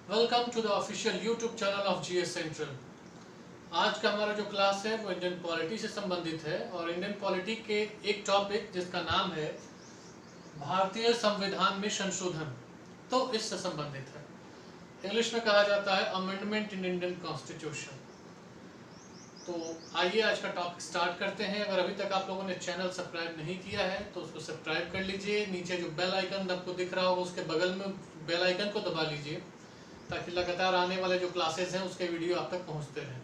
Welcome to the official YouTube channel of GS central. आज का हमारा जो क्लास है वो इंडियन पॉलिटी से संबंधित है और इंडियन पॉलिटी के एक टॉपिक जिसका नाम है भारतीय संविधान में संशोधन, तो इससे संबंधित है। इंग्लिश में कहा जाता है अमेंडमेंट इन इंडियन कॉन्स्टिट्यूशन। तो आइए आज का टॉपिक स्टार्ट करते हैं। अगर अभी तक आप लोगों ने चैनल सब्सक्राइब नहीं किया है तो उसको सब्सक्राइब कर लीजिए। नीचे जो बेल आइकन आपको दिख रहा होगा उसके बगल में बेल आइकन को दबा लीजिए ताकि लगातार आने वाले जो क्लासेस हैं उसके वीडियो आप तक पहुंचते रहें।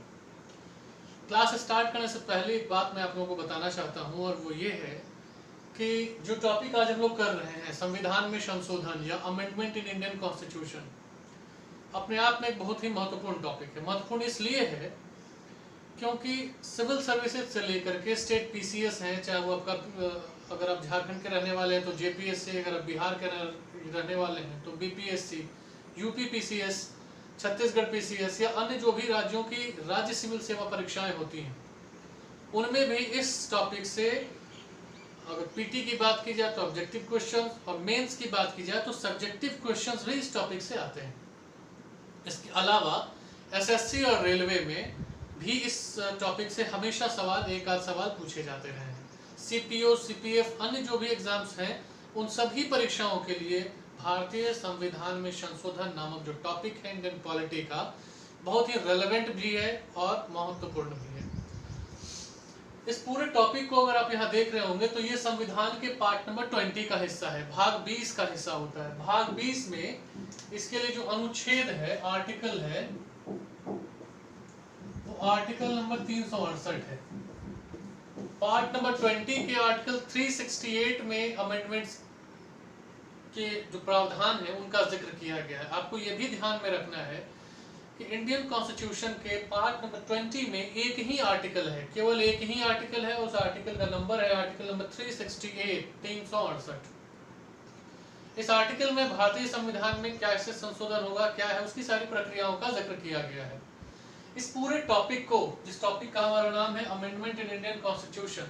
क्लास स्टार्ट करने से पहले एक बात मैं आप लोगों को बताना चाहता हूं और वो ये है कि जो टॉपिक आज हम लोग कर रहे हैं संविधान में संशोधन या अमेंडमेंट इन इंडियन कॉन्स्टिट्यूशन, अपने आप में एक बहुत ही महत्वपूर्ण टॉपिक है। महत्वपूर्ण इसलिए है क्योंकि सिविल सर्विसेज से लेकर के स्टेट पीसीएस हैं, चाहे वो आपका अगर आप झारखंड के रहने वाले हैं तो जेपीएससी, अगर आप बिहार के रहने वाले हैं तो BPSC, UP PCS, Chhattisgarh PCS या अन्य जो भी राज्यों की राज्य सिविल सेवा परीक्षाएं होती हैं उनमें भी इस टॉपिक से अगर पीटी की बात की जाए तो ऑब्जेक्टिव क्वेश्चंस और मेंस की बात की जाए तो सब्जेक्टिव क्वेश्चंस भी इस टॉपिक से आते हैं। इसके अलावा एसएससी और रेलवे में भी इस टॉपिक से हमेशा सवाल, एक आध सवाल पूछे जाते रहे हैं। सीपीओ, सीपीएफ, अन्य जो भी एग्जाम्स हैं उन सभी परीक्षाओं के लिए भारतीय संविधान में संशोधन नामक जो टॉपिक है इंडियन पॉलिटी का बहुत ही रेलेवेंट भी है और महत्वपूर्ण भी है। इस पूरे टॉपिक को अगर आप यहाँ देख रहे होंगे तो ये संविधान के पार्ट नंबर 20 का हिस्सा है, भाग 20 का हिस्सा होता है। भाग 20 में इसके लिए जो अनुच्छेद है, आर्टिकल है, वो आर्टिकल नंबर 368 है। पार्ट नंबर 20 के आर्टिकल 368 में अमेंडमेंट्स के जो प्रावधान है उनका जिक्र किया गया है। आपको यह भी ध्यान में रखना है कि इंडियन कॉन्स्टिट्यूशन के पार्ट नंबर 20 में एक ही आर्टिकल है, केवल एक ही आर्टिकल है। उस आर्टिकल का नंबर है आर्टिकल नंबर 368। इस आर्टिकल में भारतीय संविधान में क्या ऐसे संशोधन होगा, क्या है, उसकी सारी प्रक्रियाओं का जिक्र किया गया है। इस पूरे टॉपिक को, जिस टॉपिक का हमारा नाम है अमेंडमेंट इन इंडियन कॉन्स्टिट्यूशन,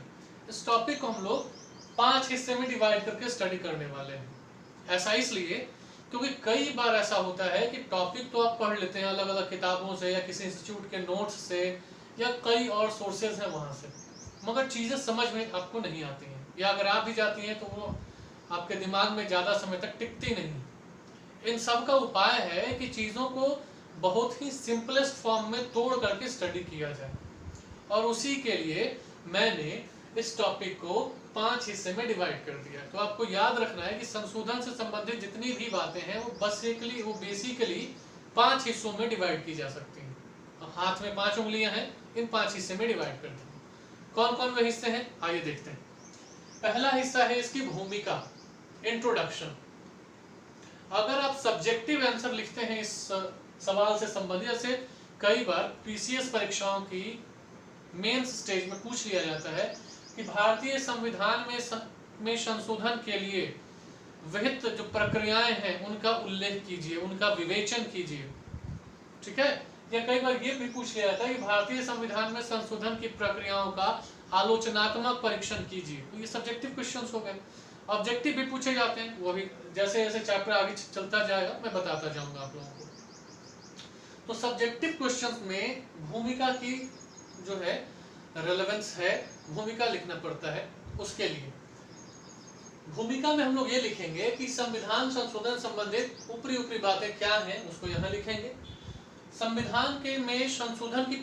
इस टॉपिक को हम लोग 5 हिस्से में डिवाइड करके स्टडी करने वाले हैं। ऐसा इसलिए क्योंकि कई बार ऐसा होता है कि टॉपिक तो आप पढ़ लेते हैं अलग अलग किताबों से या किसी इंस्टीट्यूट के नोट्स से या कई और सोर्सेज हैं वहां से, मगर चीजें समझ में आपको नहीं आती हैं, या अगर आप भी जाती हैं तो वो आपके दिमाग में ज्यादा समय तक टिकती नहीं। इन सब का उपाय है कि चीजों को बहुत ही सिंपलेस्ट फॉर्म में तोड़ करके स्टडी किया जाए, और उसी के लिए मैंने इस टॉपिक को 5 हिस्से में डिवाइड कर दिया। तो आपको याद रखना है कि संशोधन से संबंधित जितनी भी बातें हैं वो बेसिकली 5 हिस्सों में डिवाइड की जा सकती हैं। हाथ में 5 उंगलियां हैं, इन 5 हिस्से में डिवाइड कर दी। कौन कौन वे हिस्से हैं आइए देखते हैं। पहला हिस्सा है इसकी भूमिका, इंट्रोडक्शन। अगर आप सब्जेक्टिव आंसर लिखते हैं इस सवाल से संबंधित, जैसे कई बार पीसीएस परीक्षाओं की मेंस स्टेज में पूछ लिया जाता है कि भारतीय संविधान में संशोधन के लिए विहित जो प्रक्रियाएं हैं उनका उल्लेख कीजिए, उनका विवेचन कीजिए, ठीक है। या कई बार ये भी पूछ लिया जाता है कि भारतीय संविधान में संशोधन की प्रक्रियाओं का आलोचनात्मक परीक्षण कीजिए। तो ये सब्जेक्टिव क्वेश्चंस हो गए। ऑब्जेक्टिव भी पूछे जाते हैं, वो भी जैसे जैसे चैप्टर आगे चलता जाएगा मैं बताता जाऊंगा आप लोगों को। तो सब्जेक्टिव क्वेश्चंस में भूमिका की जो है रेलेवेंस है, भूमिका लिखना पड़ता है। उसके लिए भूमिका में हम लोग ये लिखेंगे कि संविधान संशोधन संबंधित ऊपरी ऊपरी बातें क्या हैं उसको यहाँ लिखेंगे। संविधान के में संशोधन की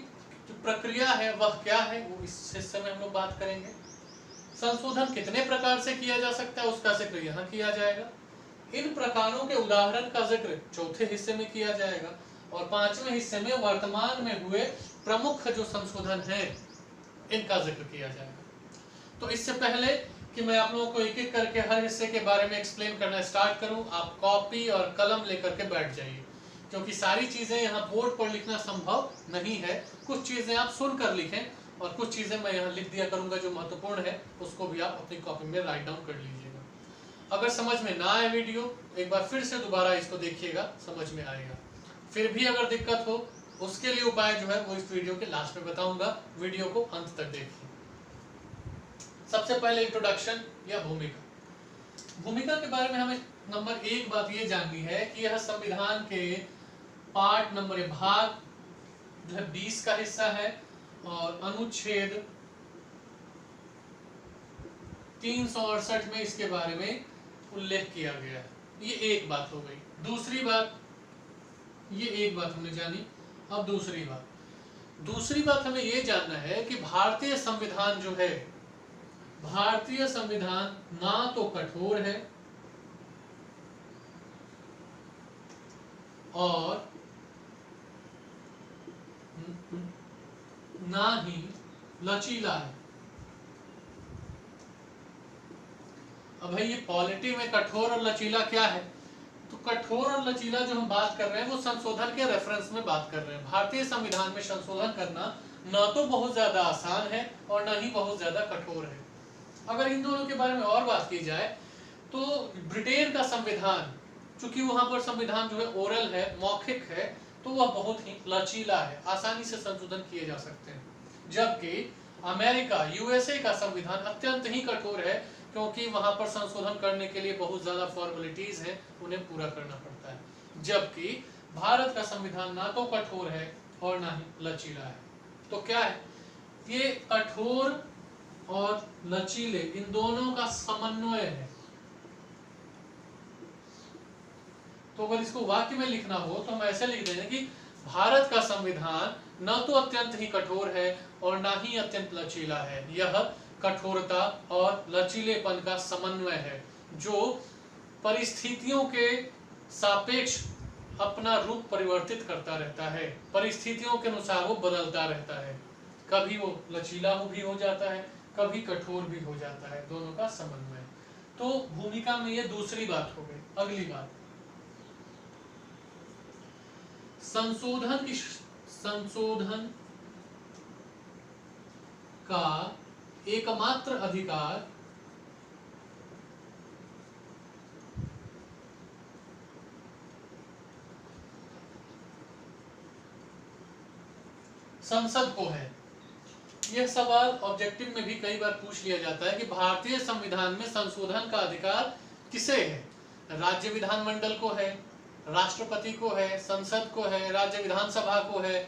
जो प्रक्रिया है वह क्या है वो इस हिस्से में हम लोग बात करेंगे। संशोधन कितने प्रकार से किया जा सकता है उसका जिक्र यहाँ किया जाएगा। इन प्रकारों के उदाहरण का जिक्र चौथे हिस्से में किया जाएगा, और 5वें हिस्से में वर्तमान में हुए प्रमुख जो संशोधन है इनका जिक्र किया जाएगा। तो इससे पहले कि मैं आप लोगों को एक एक करके हर हिस्से के बारे में एक्सप्लेन करना स्टार्ट करूं, आप कॉपी और कलम लेकर के बैठ जाइए, क्योंकि सारी चीजें यहाँ बोर्ड पर लिखना संभव नहीं है। कुछ चीजें आप सुनकर लिखें और कुछ चीजें मैं यहाँ लिख दिया करूंगा जो महत्वपूर्ण है, उसको भी आप अपनी कॉपी में राइट डाउन कर लीजिएगा। अगर समझ में ना आए वीडियो, एक बार फिर से दोबारा इसको देखिएगा, समझ में आएगा। फिर भी अगर दिक्कत हो उसके लिए उपाय जो है वो इस वीडियो के लास्ट में बताऊंगा, वीडियो को अंत तक देखिए। सबसे पहले इंट्रोडक्शन या भूमिका। भूमिका के बारे में हमें नंबर 1 बात ये जाननी है कि यह संविधान के पार्ट नंबर भाग जो है 20 का हिस्सा है और अनुच्छेद 368 में इसके बारे में उल्लेख किया गया है। ये एक बात हो गई। दूसरी बात, ये एक बात हमने जानी। अब दूसरी बात हमें ये जानना है कि भारतीय संविधान जो है, भारतीय संविधान ना तो कठोर है और ना ही लचीला है। अब भाई ये पॉलिटी में कठोर और लचीला क्या है? तो कठोर और लचीला जो हम बात कर रहे हैं वो संशोधन के रेफरेंस में बात कर रहे हैं। भारतीय संविधान में संशोधन करना न तो बहुत ज्यादा आसान है और न ही बहुत ज्यादा कठोर है। अगर इन दोनों के बारे में और बात की जाए तो ब्रिटेन का संविधान, चूंकि वहां पर संविधान जो है ओरल है, मौखिक है, तो वह बहुत ही लचीला है, आसानी से संशोधन किए जा सकते हैं। जबकि अमेरिका, यूएसए का संविधान अत्यंत ही कठोर है, क्योंकि वहां पर संशोधन करने के लिए बहुत ज्यादा फॉर्मेलिटीज हैं, उन्हें पूरा करना पड़ता है। जबकि भारत का संविधान ना तो कठोर है और ना ही लचीला है। तो क्या है? ये कठोर और लचीले इन दोनों का समन्वय है। तो अगर इसको वाक्य में लिखना हो तो हम ऐसे लिख देंगे कि भारत का संविधान न तो अत्यंत ही कठोर है और ना ही अत्यंत लचीला है, यह कठोरता और लचीलेपन का समन्वय है, जो परिस्थितियों के सापेक्ष अपना रूप परिवर्तित करता रहता है, परिस्थितियों के अनुसार वो बदलता रहता है। कभी वो लचीला भी हो जाता है, कभी कठोर भी हो जाता है, दोनों का समन्वय। तो भूमिका में ये दूसरी बात हो गई। अगली बात, संशोधन का एकमात्र अधिकार संसद को है। यह सवाल ऑब्जेक्टिव में भी कई बार पूछ लिया जाता है कि भारतीय संविधान में संशोधन का अधिकार किसे है? राज्य विधानमंडल को है, राष्ट्रपति को है, संसद को है, राज्य विधानसभा को है,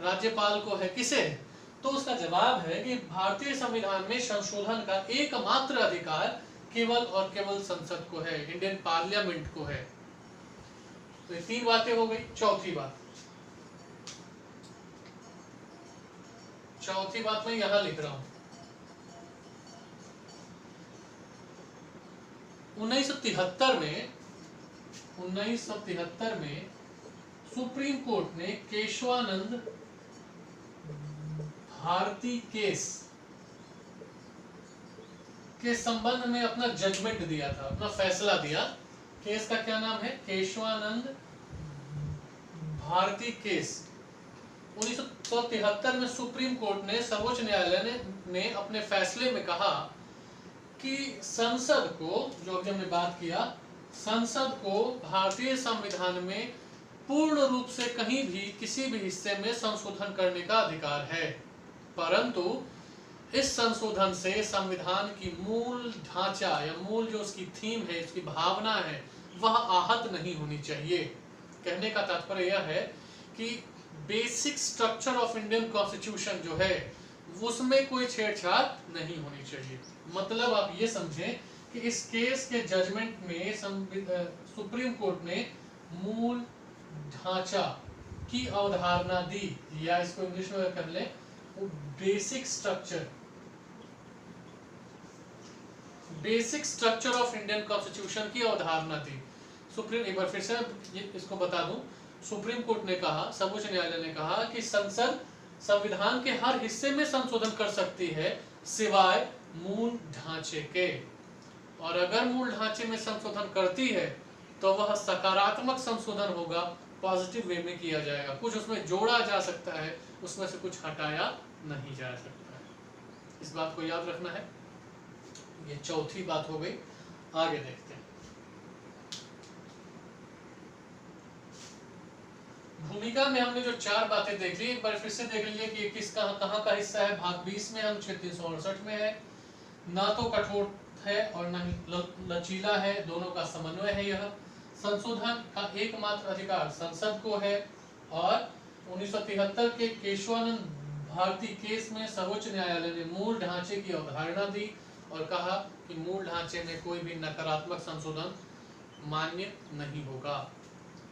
राज्यपाल को है, किसे है? तो उसका जवाब है कि भारतीय संविधान में संशोधन का एकमात्र अधिकार केवल और केवल संसद को है, इंडियन पार्लियामेंट को है। तो ये तीन बातें हो गई। चौथी बात मैं यहां लिख रहा हूं। 1973 में सुप्रीम कोर्ट ने केशवानंद भारती केस के संबंध में अपना जजमेंट दिया था, अपना फैसला दिया। केस का क्या नाम है? केशवानंद भारती केस। 1973 में सुप्रीम कोर्ट ने, सर्वोच्च न्यायालय ने अपने फैसले में कहा कि संसद को, जो अभी हमने बात किया, संसद को भारतीय संविधान में पूर्ण रूप से कहीं भी किसी भी हिस्से में संशोधन करने का अधिकार है, परंतु इस संशोधन से संविधान की मूल ढांचा या मूल जो उसकी थीम है, उसकी भावना है, वह आहत नहीं होनी चाहिए। कहने का तात्पर्य यह है कि basic structure of Indian constitution जो है उसमें कोई छेड़छाड़ नहीं होनी चाहिए। मतलब आप ये समझें कि इस केस के जजमेंट में सुप्रीम कोर्ट ने मूल ढांचा की अवधारणा दी, या इसको इंग्लिश में कर ले, basic structure of Indian constitution की अवधारणा दी। सुप्रीम, एक बार फिर से इसको बता दूं, सुप्रीम कोर्ट ने कहा, सर्वोच्च न्यायालय ने कहा कि संसद संविधान के हर हिस्से में संशोधन कर सकती है सिवाय मूल ढांचे के, और अगर मूल ढांचे में संशोधन करती है तो वह सकारात्मक संशोधन होगा, पॉजिटिव वे में किया जाएगा। कुछ उसमें जोड़ा जा सकता है, उसमें से कुछ हटाया नहीं जा सकता है। इस बात को याद रखना है। ये चौथी बात हो गई। आगे देखते हैं। भूमिका में हमने जो चार बातें देख ली, एक बार फिर से देख लीजिए कि ये किस कहां का हिस्सा है। भाग 20 में, अनुच्छेद 368 में है। ना तो कठोर है और ना ही लचीला है, दोनों का समन्वय है। यह संशोधन का एकमात्र अधिकार संसद को है, और 1973 के केशवानंद भारती केस में सर्वोच्च न्यायालय ने मूल ढांचे की अवधारणा दी और कहा कि मूल ढांचे में कोई भी नकारात्मक संशोधन मान्य नहीं होगा।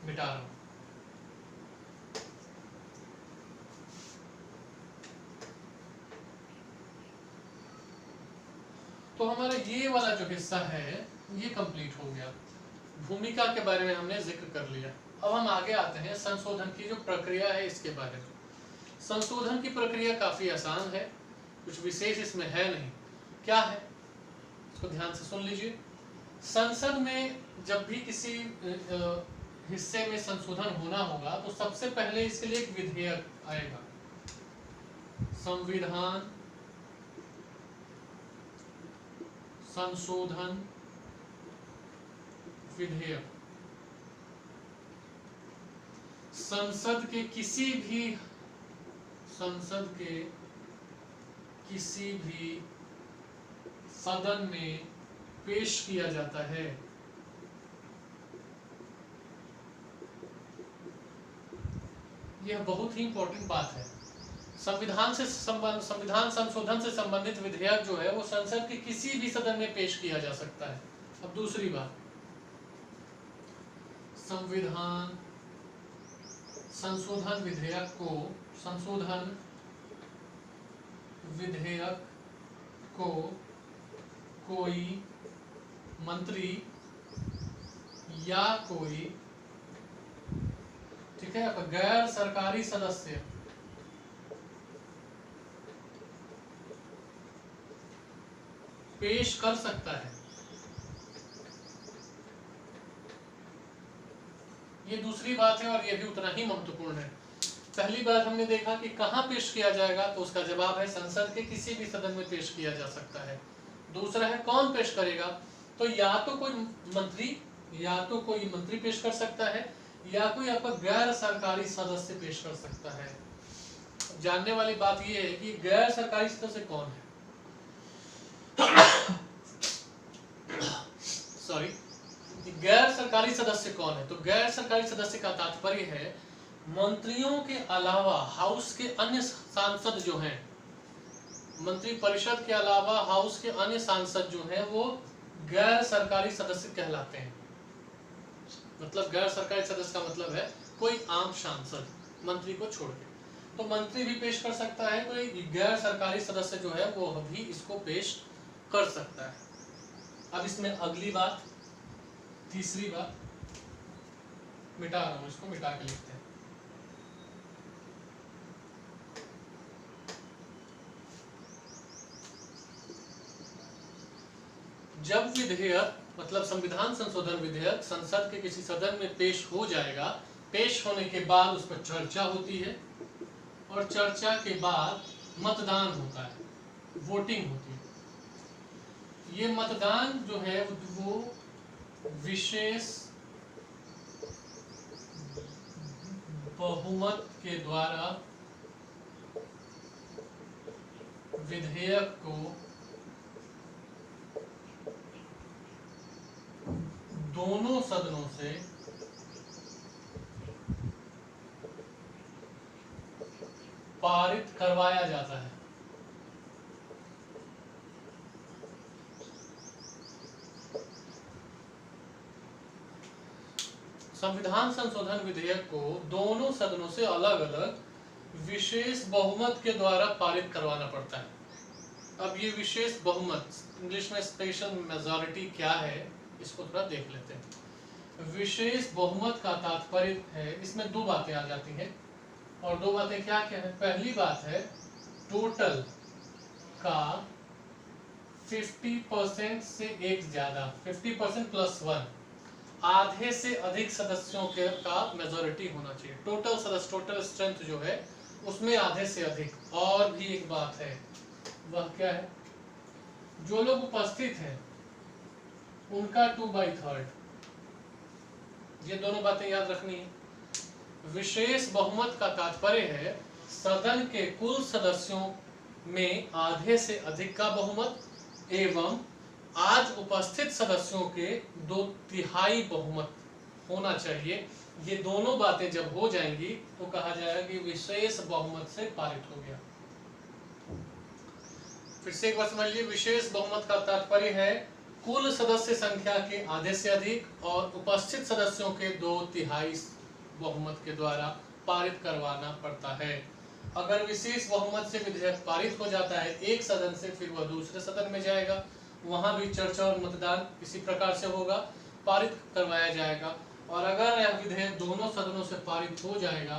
मिटा रहा हूं। तो हमारा ये वाला जो हिस्सा है ये कंप्लीट हो गया। भूमिका के बारे में हमने जिक्र कर लिया। अब हम आगे आते हैं संशोधन की जो प्रक्रिया है इसके बारे में। संशोधन की प्रक्रिया काफी आसान है, कुछ विशेष इसमें है नहीं। क्या है इसको ध्यान से सुन लीजिए। संसद में जब भी किसी हिस्से में संशोधन होना होगा तो सबसे पहले इसके लिए एक विधेयक आएगा, संविधान संशोधन विधेयक। संसद के किसी भी सदन में पेश किया जाता है। यह बहुत ही इंपॉर्टेंट बात है। संविधान संशोधन से संबंधित विधेयक जो है वो संसद के किसी भी सदन में पेश किया जा सकता है। अब दूसरी बात, संविधान संशोधन विधेयक को कोई मंत्री या कोई, ठीक है, गैर सरकारी सदस्य पेश कर सकता है। ये दूसरी बात है और ये भी उतना ही महत्वपूर्ण है। पहली बात हमने देखा कि कहाँ पेश किया जाएगा, तो उसका जवाब है संसद के किसी भी सदन में पेश किया जा सकता है। दूसरा है कौन पेश करेगा, तो या तो कोई मंत्री पेश कर सकता है या कोई आपका गैर सरकारी सदस्य पेश कर सकता है। जानने वाली बात यह है कि गैर सरकारी सदस्य कौन है। सॉरी, गैर सरकारी सदस्य कौन है। तो गैर सरकारी सदस्य का तात्पर्य है मंत्रियों के अलावा हाउस के अन्य सांसद जो हैं, मंत्री परिषद के अलावा हाउस के अन्य सांसद जो हैं वो गैर सरकारी सदस्य कहलाते हैं। मतलब गैर सरकारी सदस्य का मतलब है कोई आम सांसद, मंत्री को छोड़ के। तो मंत्री भी पेश कर सकता है, कोई गैर सरकारी सदस्य जो है वो भी इसको पेश कर सकता है। अब इसमें अगली बात, तीसरी बात, मिटा रहा हूं, इसको मिटा के लिखते हैं। जब विधेयक मतलब संविधान संशोधन विधेयक संसद के किसी सदन में पेश हो जाएगा, पेश होने के बाद उस पर चर्चा होती है और चर्चा के बाद मतदान होता है, वोटिंग होती है। ये मतदान जो है वो विशेष बहुमत के द्वारा विधेयक को दोनों सदनों से पारित करवाया जाता है। संविधान संशोधन विधेयक को दोनों सदनों से अलग अलग विशेष बहुमत के द्वारा पारित करवाना पड़ता है। अब ये विशेष बहुमत, इंग्लिश में स्पेशल मेजॉरिटी क्या है, इसको थोड़ा देख लेते हैं। विशेष बहुमत का तात्पर्य है, इसमें दो बातें आ जाती हैं और दो बातें क्या क्या है। पहली बात है टोटल का 50% से एक ज्यादा, 50% प्लस 1, आधे से अधिक सदस्यों के का मेजॉरिटी होना चाहिए। टोटल सदस्य, टोटल स्ट्रेंथ जो है उसमें आधे से अधिक। और भी एक बात है, वह क्या है, जो लोग उपस्थित हैं उनका 2/3। ये दोनों बातें याद रखनी है। विशेष बहुमत का तात्पर्य है सदन के कुल सदस्यों में आधे से अधिक का बहुमत एवं आज उपस्थित सदस्यों के 2/3 बहुमत होना चाहिए, ये दोनों बातें जब हो जाएंगी तो कहा जाएगा कि विशेष बहुमत से पारित हो गया। फिर से एक बार समझ लीजिए, विशेष बहुमत का तात्पर्य है कुल सदस्य संख्या के आधे से अधिक और उपस्थित सदस्यों के 2/3 बहुमत के द्वारा पारित करवाना पड़ता है। अगर विशेष बहुमत से विधेयक पारित हो जाता है एक सदन से, फिर वह दूसरे सदन में जाएगा, वहां भी चर्चा और मतदान इसी प्रकार से होगा, पारित करवाया जाएगा। और अगर यह विधेयक दोनों सदनों से पारित हो जाएगा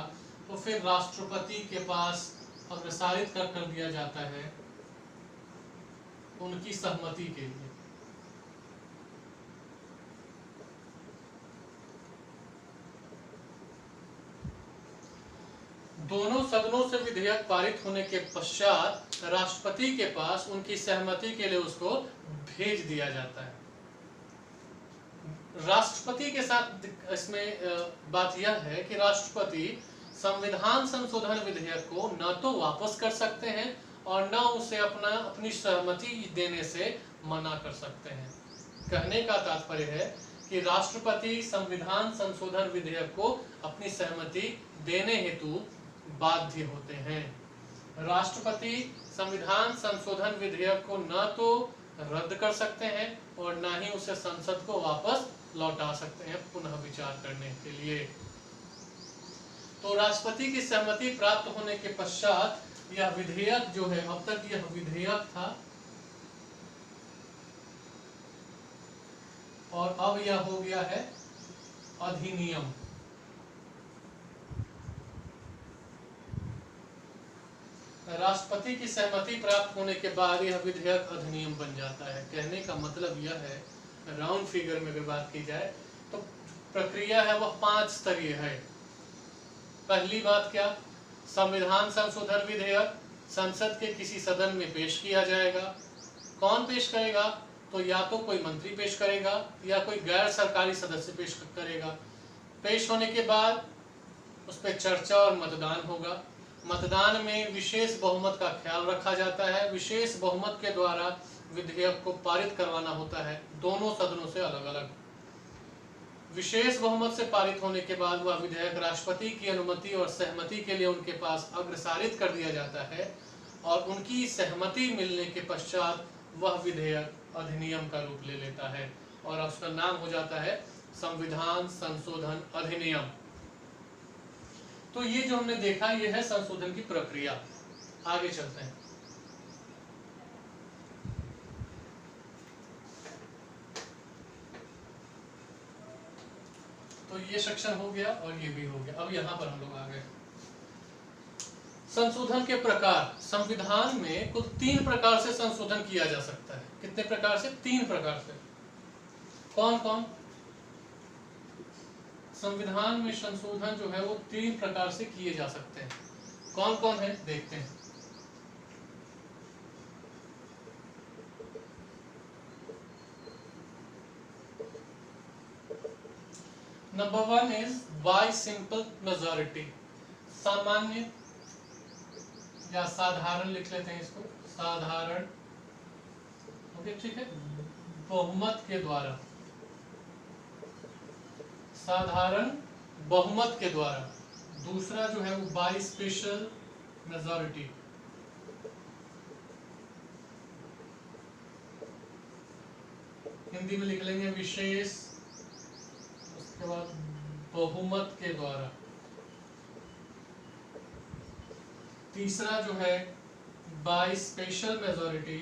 तो फिर राष्ट्रपति के पास अग्रसारित कर दिया जाता है उनकी सहमति के लिए। दोनों सदनों से विधेयक पारित होने के पश्चात राष्ट्रपति के पास उनकी सहमति के लिए उसको भेज दिया जाता है। राष्ट्रपति के साथ इसमें बात यह है कि राष्ट्रपति संविधान संशोधन विधेयक को न तो वापस कर सकते हैं और न उसे अपनी सहमति देने से मना कर सकते हैं। कहने का तात्पर्य है कि राष्ट्रपति संविधान संशोधन विधेयक को अपनी सहमति देने हेतु बाध्य होते हैं। राष्ट्रपति संविधान संशोधन विधेयक को न तो रद्द कर सकते हैं और न ही उसे संसद को वापस लौटा सकते हैं पुनः विचार करने के लिए। तो राष्ट्रपति की सहमति प्राप्त होने के पश्चात यह विधेयक जो है, अब तक यह विधेयक था और अब यह हो गया है अधिनियम। राष्ट्रपति की सहमति प्राप्त होने के बाद यह विधेयक अधिनियम बन जाता है। कहने का मतलब यह है, राउंड फिगर में अगर बात की जाए तो प्रक्रिया है वह 5 स्तरीय है। पहली बात क्या, संविधान संशोधन विधेयक संसद के किसी सदन में पेश किया जाएगा। कौन पेश करेगा, तो या तो कोई मंत्री पेश करेगा या कोई गैर सरकारी सदस्य पेश करेगा। पेश होने के बाद उस पर चर्चा और मतदान होगा। मतदान में विशेष बहुमत का ख्याल रखा जाता है। विशेष बहुमत के द्वारा विधेयक को पारित करवाना होता है दोनों सदनों से अलग अलग। विशेष बहुमत से पारित होने के बाद वह विधेयक राष्ट्रपति की अनुमति और सहमति के लिए उनके पास अग्रसारित कर दिया जाता है और उनकी सहमति मिलने के पश्चात वह विधेयक अधिनियम का रूप ले लेता है और उसका नाम हो जाता है संविधान संशोधन अधिनियम। तो ये जो हमने देखा ये है संशोधन की प्रक्रिया। आगे चलते हैं। तो ये सेक्शन हो गया और ये भी हो गया। अब यहां पर हम लोग आ गए संशोधन के प्रकार। संविधान में कुल 3 प्रकार से संशोधन किया जा सकता है। कितने प्रकार से? 3 प्रकार से। कौन कौन? संविधान में संशोधन जो है वो 3 प्रकार से किए जा सकते हैं। कौन कौन है देखते हैं। Number 1 is by simple majority. सामान्य या साधारण लिख लेते हैं इसको, साधारण, ओके ठीक है, बहुमत के द्वारा, साधारण बहुमत के द्वारा। दूसरा जो है वो बाय स्पेशल मेजॉरिटी। हिंदी में लिख लेंगे विशेष, उसके बाद बहुमत के द्वारा। तीसरा जो है by special majority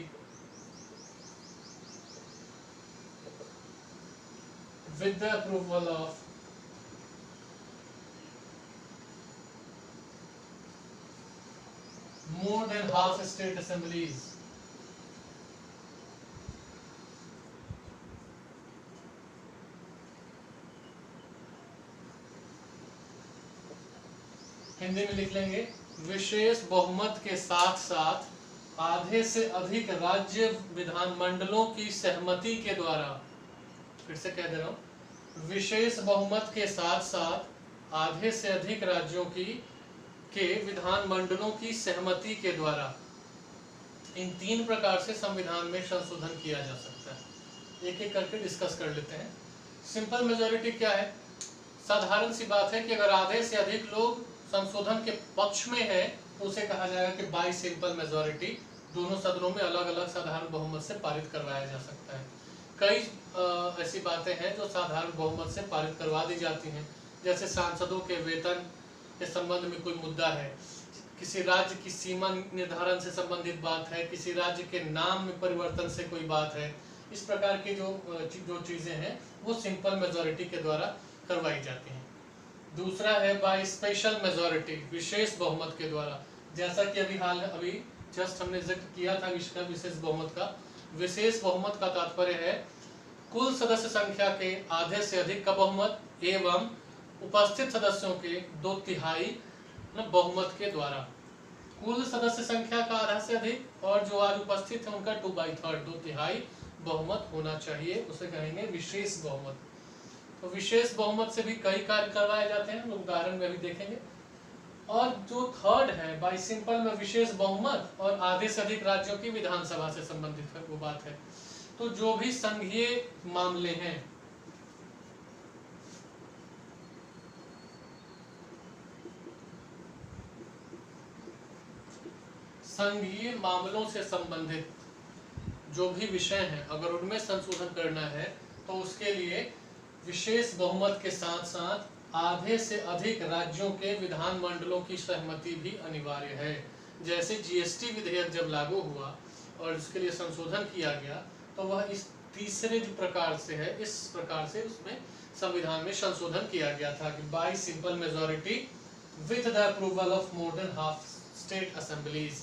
with the approval of more than half state assemblies। Hindi में लिख लेंगे विशेष बहुमत के साथ साथ आधे से अधिक राज्य विधानमंडलों की सहमति के द्वारा। फिर से कह दे रहा हूं, विशेष बहुमत के साथ साथ आधे से अधिक राज्यों के विधानमंडलों की सहमति के द्वारा। इन 3 प्रकार से संविधान में संशोधन किया जा सकता है। एक एक करके डिस्कस कर लेते हैं। सिंपल मेजॉरिटी क्या है? साधारण सी बात है कि अगर आधे से अधिक लोग संशोधन के पक्ष में है तो उसे कहा जाएगा कि बाई सिंपल मेजॉरिटी, दोनों सदनों में अलग अलग साधारण बहुमत से पारित करवाया जा सकता है। कई ऐसी बातें हैं जो साधारण बहुमत से पारित करवा दी जाती हैं, जैसे सांसदों के वेतन के संबंध में कोई मुद्दा है, किसी राज्य की सीमा निर्धारण से संबंधित बात है, किसी राज्य के नाम में परिवर्तन से कोई बात है, इस प्रकार की जो चीजें हैं वो सिंपल मेजॉरिटी के द्वारा करवाई जाती हैं। दूसरा है बाय स्पेशल मेजॉरिटी, विशेष बहुमत के द्वारा, जैसा कि अभी जस्ट हमने जिक्र किया था विशेष बहुमत का। विशेष बहुमत का तात्पर्य है कुल सदस्य संख्या के आधे से अधिक का बहुमत एवं उपस्थित सदस्यों के 2/3 बहुमत के द्वारा। कुल सदस्य संख्या का आधा से अधिक और जो आज उपस्थित है उनका 2/3 2/3 बहुमत होना चाहिए, उसे कहेंगे विशेष बहुमत। तो विशेष बहुमत से भी कई कार्य करवाए जाते हैं, उदाहरण में भी देखेंगे। और जो थर्ड है बाय सिंपल में विशेष बहुमत और आधे से अधिक राज्यों की विधानसभा से संबंधित है वो बात है। तो जो भी संघीय मामले हैं, संघीय मामलों से संबंधित जो भी विषय हैं, अगर उनमें संशोधन करना है तो उसके लिए विशेष बहुमत के साथ साथ आधे से अधिक राज्यों के विधानमंडलों की सहमति भी अनिवार्य है। जैसे जीएसटी विधेयक जब लागू हुआ और इसके लिए संशोधन किया गया तो वह इस तीसरे जो प्रकार से है, इस प्रकार से उसमें संविधान में संशोधन किया गया था कि bye simple majority with the approval of more than half state assemblies.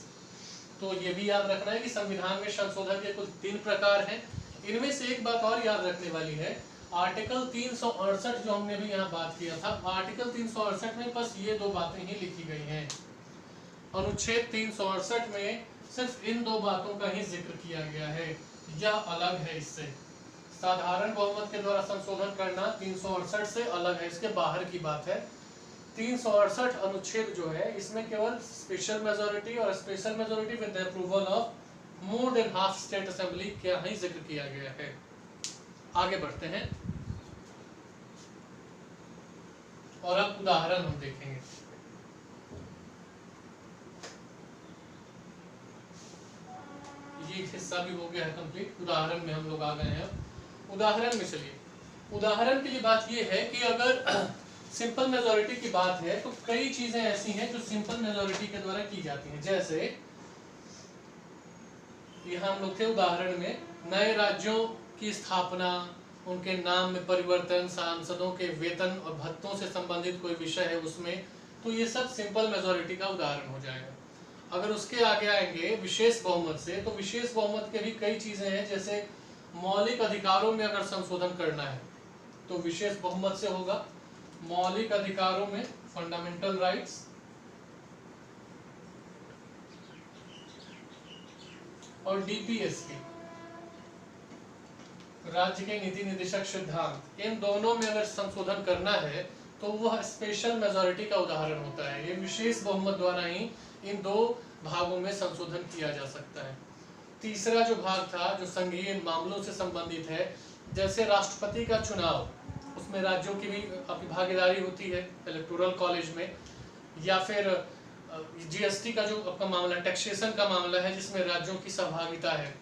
तो ये भी याद रखना है कि संविधान में संशोधन के कुल 3 प्रकार हैं। इनमें से एक बात और याद रखने वाली है, आर्टिकल 368 जो हमने भी यहाँ बात किया था, आर्टिकल 368 में बस ये 2 बातें ही लिखी गई हैं। अनुच्छेद 368 में सिर्फ इन 2 बातों का ही जिक्र किया गया है, यह अलग है इससे। साधारण बहुमत के द्वारा संशोधन करना 368 से अलग है, इसके बाहर की बात है। 368 अनुच्छेद जो है इसमें केवल स्पेशल मेजॉरिटी और special majority with the approval of more than half state assembly का ही जिक्र किया गया है। आगे बढ़ते हैं और अब उदाहरण हम देखेंगे। ये हिस्सा भी हो गया है कंप्लीट, उदाहरण में हम लोग आ गए हैं। उदाहरण में चलिए, उदाहरण के लिए बात ये है कि अगर सिंपल मेजॉरिटी की बात है तो कई चीजें ऐसी हैं जो सिंपल मेजॉरिटी के द्वारा की जाती हैं। जैसे यहाँ हम लोग थे उदाहरण में, नए राज्यों की स्थापना, उनके नाम में परिवर्तन, सांसदों के वेतन और भत्तों से संबंधित कोई विषय है उसमें, तो ये सब सिंपल मेजॉरिटी का उदाहरण हो जाएगा। अगर उसके आगे आएंगे विशेष बहुमत से, तो विशेष बहुमत के भी कई चीजें हैं। जैसे मौलिक अधिकारों में अगर संशोधन करना है तो विशेष बहुमत से होगा। मौलिक अधिकारों में, फंडामेंटल राइट्स, और डीपीएस के, राज्य के नीति निर्देशक सिद्धांत, इन दोनों में अगर संशोधन करना है तो वह स्पेशल मेजॉरिटी का उदाहरण होता है। ये विशेष बहुमत द्वारा ही इन 2 भागों में संशोधन किया जा सकता है। तीसरा जो भाग था जो संघीय मामलों से संबंधित है, जैसे राष्ट्रपति का चुनाव, उसमें राज्यों की भी अपनी भागीदारी होती है इलेक्टोरल कॉलेज में, या फिर जीएसटी का जो आपका मामला, टैक्सेशन का मामला है जिसमें राज्यों की सहभागिता है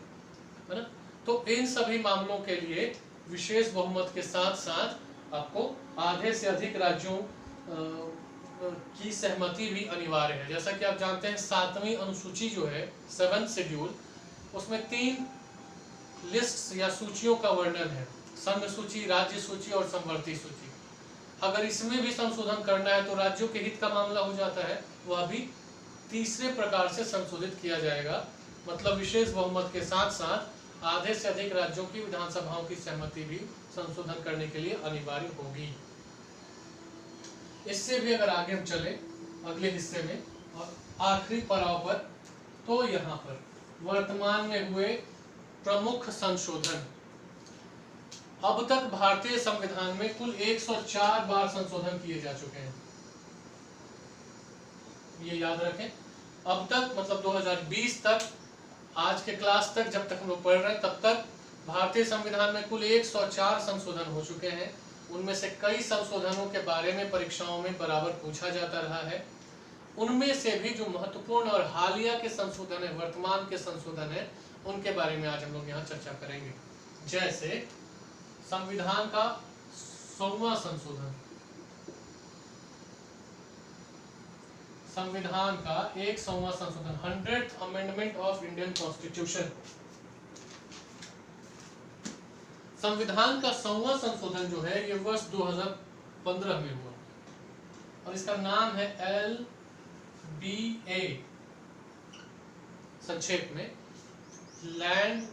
ना। तो इन सभी मामलों के लिए विशेष बहुमत के साथ साथ आपको आधे से अधिक राज्यों की सहमति भी अनिवार्य है। जैसा कि आप जानते हैं 7वीं अनुसूची जो है, 7th शेड्यूल, उसमें 3 लिस्ट्स या सूचियों का वर्णन है, संघ सूची, राज्य सूची और समवर्ती सूची। अगर इसमें भी संशोधन करना है तो राज्यों के हित का मामला हो जाता है, वह भी तीसरे प्रकार से संशोधित किया जाएगा। मतलब विशेष बहुमत के साथ साथ आधे से अधिक राज्यों की विधानसभाओं की सहमति भी संशोधन करने के लिए अनिवार्य होगी। इससे भी अगर आगे हम चले अगले हिस्से में और आखिरी पड़ाव पर, तो यहाँ पर वर्तमान में हुए प्रमुख संशोधन। अब तक भारतीय संविधान में कुल 104 बार संशोधन किए जा चुके हैं, ये याद रखें। अब तक मतलब 2020 तक, आज के क्लास तक जब तक हम लोग पढ़ रहे हैं तब तक भारतीय संविधान में कुल 104 संशोधन हो चुके हैं। उनमें से कई संशोधनों के बारे में परीक्षाओं में बराबर पूछा जाता रहा है। उनमें से भी जो महत्वपूर्ण और हालिया के संशोधन है, वर्तमान के संशोधन है, उनके बारे में आज हम लोग यहाँ चर्चा करेंगे। जैसे संविधान का 100वां संशोधन, संविधान का 100वां संशोधन, 100th amendment of Indian constitution. संविधान का 100वां संशोधन जो है ये वर्ष 2015 में हुआ और इसका नाम है LBA, संक्षेप में land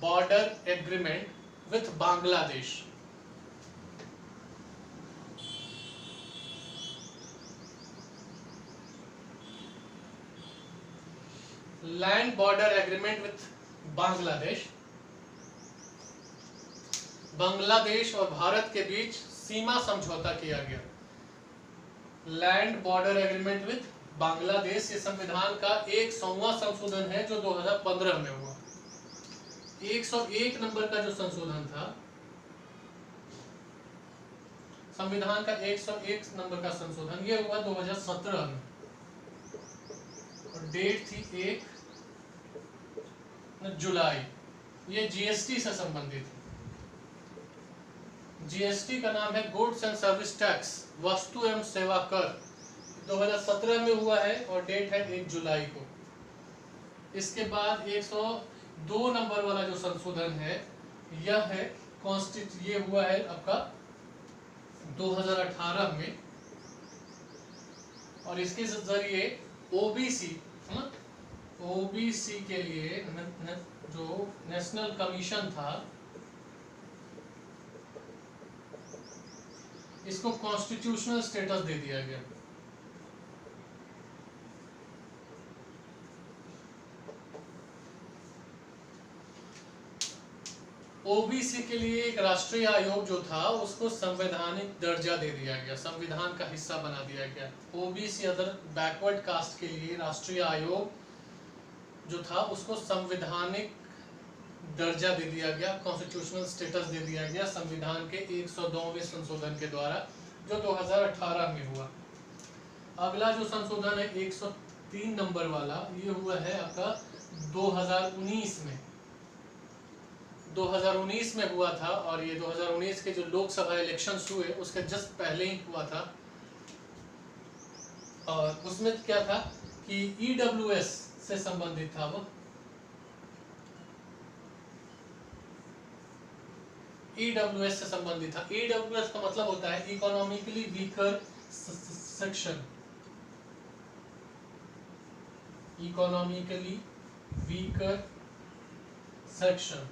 border agreement with Bangladesh. Land border agreement with Bangladesh, Bangladesh और भारत के बीच सीमा समझौता किया गया। Land border agreement with Bangladesh ये संविधान का 100वां संशोधन है जो 2015 में हुआ। 101 नंबर का जो संशोधन था, संविधान का 101 नंबर का संशोधन ये हुआ 2017 में और डेट थी 1 जुलाई। ये जीएसटी से संबंधित है। जीएसटी का नाम है गुड्स एंड सर्विस टैक्स, वस्तु एवं सेवा कर। 2017 में हुआ है और डेट है 1 जुलाई को। इसके बाद 102 नंबर वाला जो संशोधन है यह है ये हुआ है आपका 2018 में और इसके जरिए ओबीसी के लिए जो नेशनल कमीशन था इसको कॉन्स्टिट्यूशनल स्टेटस दे दिया गया। ओबीसी के लिए एक राष्ट्रीय आयोग जो था उसको संवैधानिक दर्जा दे दिया गया, संविधान का हिस्सा बना दिया गया। ओबीसी अदर बैकवर्ड कास्ट के लिए राष्ट्रीय आयोग जो था उसको संवैधानिक दर्जा दे दिया गया, कॉन्स्टिट्यूशनल स्टेटस दे दिया गया संविधान के 102वें संशोधन के द्वारा जो 2018 में हुआ। अगला जो संशोधन है 103 नंबर वाला ये हुआ है आपका 2019 में। 2019 में हुआ था और ये 2019 के जो लोकसभा इलेक्शंस हुए उसके जस्ट पहले ही हुआ था और उसमें क्या था कि ईडब्ल्यूएस से संबंधित था। वो ईडब्ल्यूएस से संबंधित था। ईडब्ल्यूएस का मतलब होता है economically weaker section, economically weaker section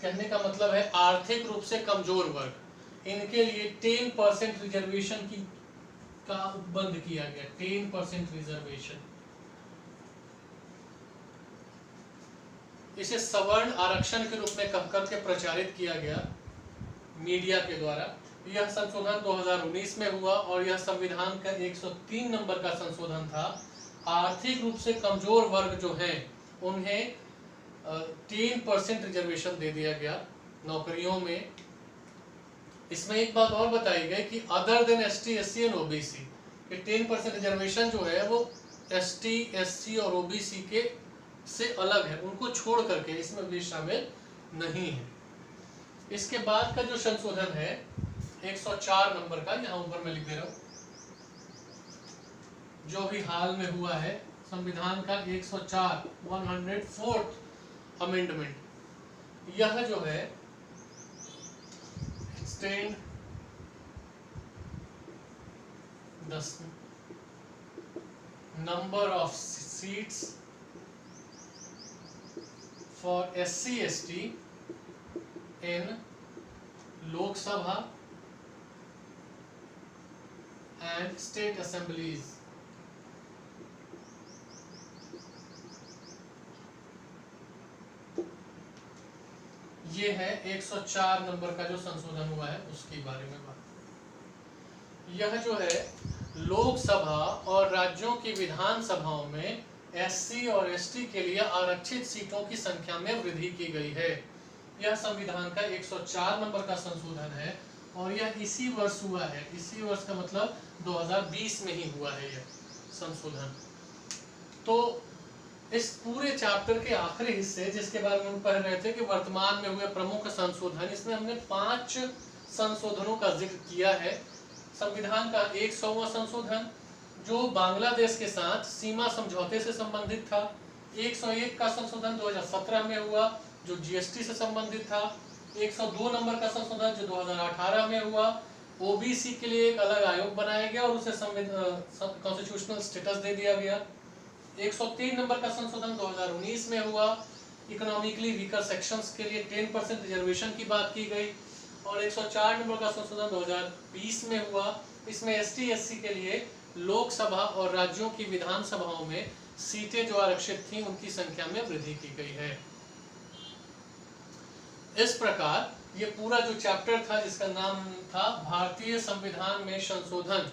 कहने का मतलब है आर्थिक रूप से कमजोर वर्ग। इनके लिए 10% रिजर्वेशन का बंद किया गया, 10% रिजर्वेशन। इसे सवर्ण आरक्षण के रूप में कह करके प्रचारित किया गया मीडिया के द्वारा। यह संशोधन 2019 में हुआ और यह संविधान का 103 नंबर का संशोधन था। आर्थिक रूप से कमजोर वर्ग जो हैं उन्हें 10% रिजर्वेशन दे दिया गया नौकरियों में। इसमें एक बात और बताई गई कि other than ST, SC and OBC, 10% reservation जो है वो एसटी, एससी और ओबीसी के से अलग है, उनको छोड़ करके इसमें भी शामिल नहीं है। इसके बाद का जो संशोधन है 104 नंबर का, यहाँ ऊपर मैं लिख दे रहा हूँ, जो भी हाल में हुआ है संविधान का 104 104th अमेंडमेंट, यह जो है extend the number of seats for SC ST in Lok Sabha and state assemblies। ये है 104 नंबर का जो संशोधन हुआ है उसके बारे में बात। यह जो है लोकसभा और राज्यों की विधानसभाओं में SC और ST के लिए आरक्षित सीटों की संख्या में वृद्धि की गई है। यह संविधान का 104 नंबर का संशोधन है और यह इसी वर्ष हुआ है। इसी वर्ष का मतलब 2020 में ही हुआ है यह संशोधन। तो इस पूरे चैप्टर के आखिरी हिस्से जिसके बारे में हम पढ़ रहे थे कि वर्तमान में हुए प्रमुख संशोधन, इसमें हमने 5 संशोधनों का जिक्र किया है। संविधान का 100वां संशोधन जो बांग्लादेश के साथ सीमा समझौते से संबंधित था। 101 का संशोधन 2017 में हुआ जो जीएसटी से संबंधित था। 102 नंबर का संशोधन जो 2018 में हुआ, ओबीसी के लिए एक अलग आयोग बनाया गया और उसे कॉन्स्टिट्यूशनल स्टेटस दे दिया गया। 103 नंबर का संशोधन 2019 में हुआ, इकोनॉमिकली वीकर सेक्शंस के लिए 10% रिजर्वेशन की बात की गई। और 104 नंबर का संशोधन 2020 में हुआ, इसमें एसटी एससी के लिए लोकसभा और राज्यों की विधानसभाओं में सीटें जो आरक्षित थीं उनकी संख्या में वृद्धि की गई है। इस प्रकार ये पूरा जो चैप्टर था जिसका नाम था भारतीय संविधान में संशोधन,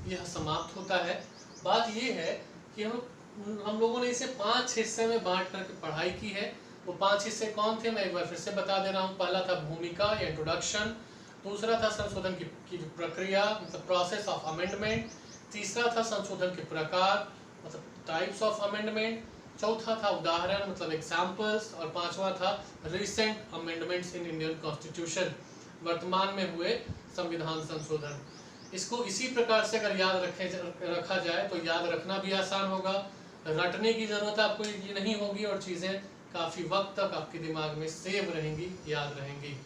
यह समाप्त होता है। बात ये है कि हम लोगों ने इसे 5 हिस्से में बांट करके पढ़ाई की है। वो 5 हिस्से कौन थे मैं एक बार फिर से बता दे रहा हूँ। पहला था भूमिका या इंट्रोडक्शन, दूसरा था संशोधन की जो प्रक्रिया मतलब प्रोसेस ऑफ अमेंडमेंट, तीसरा था संशोधन के प्रकार मतलब टाइप्स ऑफ अमेंडमेंट, चौथा था उदाहरण मतलब एग्जाम्पल्स, और पांचवा था recent amendments in Indian constitution, वर्तमान में हुए संविधान संशोधन। इसको इसी प्रकार से अगर याद रखा जाए तो याद रखना भी आसान होगा, रटने की जरूरत आपको ये नहीं होगी और चीजें काफी वक्त तक आपके दिमाग में सेव रहेंगी, याद रहेंगी।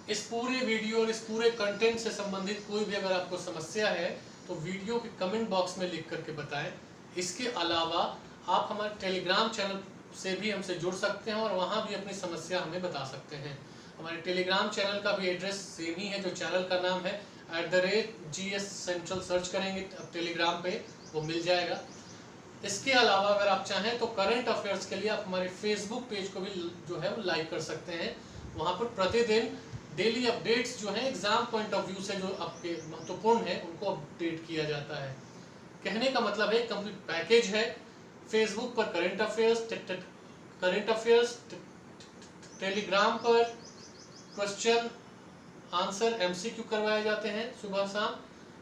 इस पूरे वीडियो और इस पूरे कंटेंट से संबंधित कोई भी अगर आपको समस्या है तो वीडियो के कमेंट बॉक्स में लिख करके बताएं। इसके अलावा आप हमारे टेलीग्राम चैनल से भी हमसे जुड़ सकते हैं और वहाँ भी अपनी समस्या हमें बता सकते हैं। हमारे टेलीग्राम चैनल का भी एड्रेस सेम ही है, जो चैनल का नाम है @GS Central सर्च करेंगे अब टेलीग्राम पे वो मिल जाएगा। इसके अलावा अगर आप चाहें तो करंट अफेयर्स के लिए आप हमारे फेसबुक पेज को भी जो है वो लाइक कर सकते हैं। वहाँ पर प्रतिदिन डेली अपडेट्स जो हैं एग्जाम पॉइंट ऑफ व्यू से जो आपके महत्वपूर्ण है उनको अपडेट किया जाता है। कहने का मतलब है कंप्लीट पैकेज है। फेसबुक पर करंट अफेयर्स, टेलीग्राम पर क्वेश्चन आंसर MCQ करवाए जाते हैं सुबह शाम,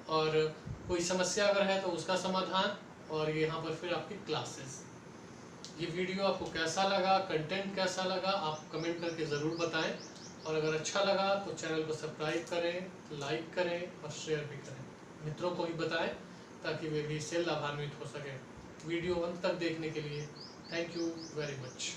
और कोई समस्या अगर है तो उसका समाधान, और यहाँ पर फिर आपकी क्लासेस। ये वीडियो आपको कैसा लगा, कंटेंट कैसा लगा, आप कमेंट करके ज़रूर बताएं, और अगर अच्छा लगा तो चैनल को सब्सक्राइब करें, लाइक करें और शेयर भी करें, मित्रों को भी बताएं ताकि वे भी इससे लाभान्वित हो सकें। वीडियो अंत तक देखने के लिए थैंक यू वेरी मच।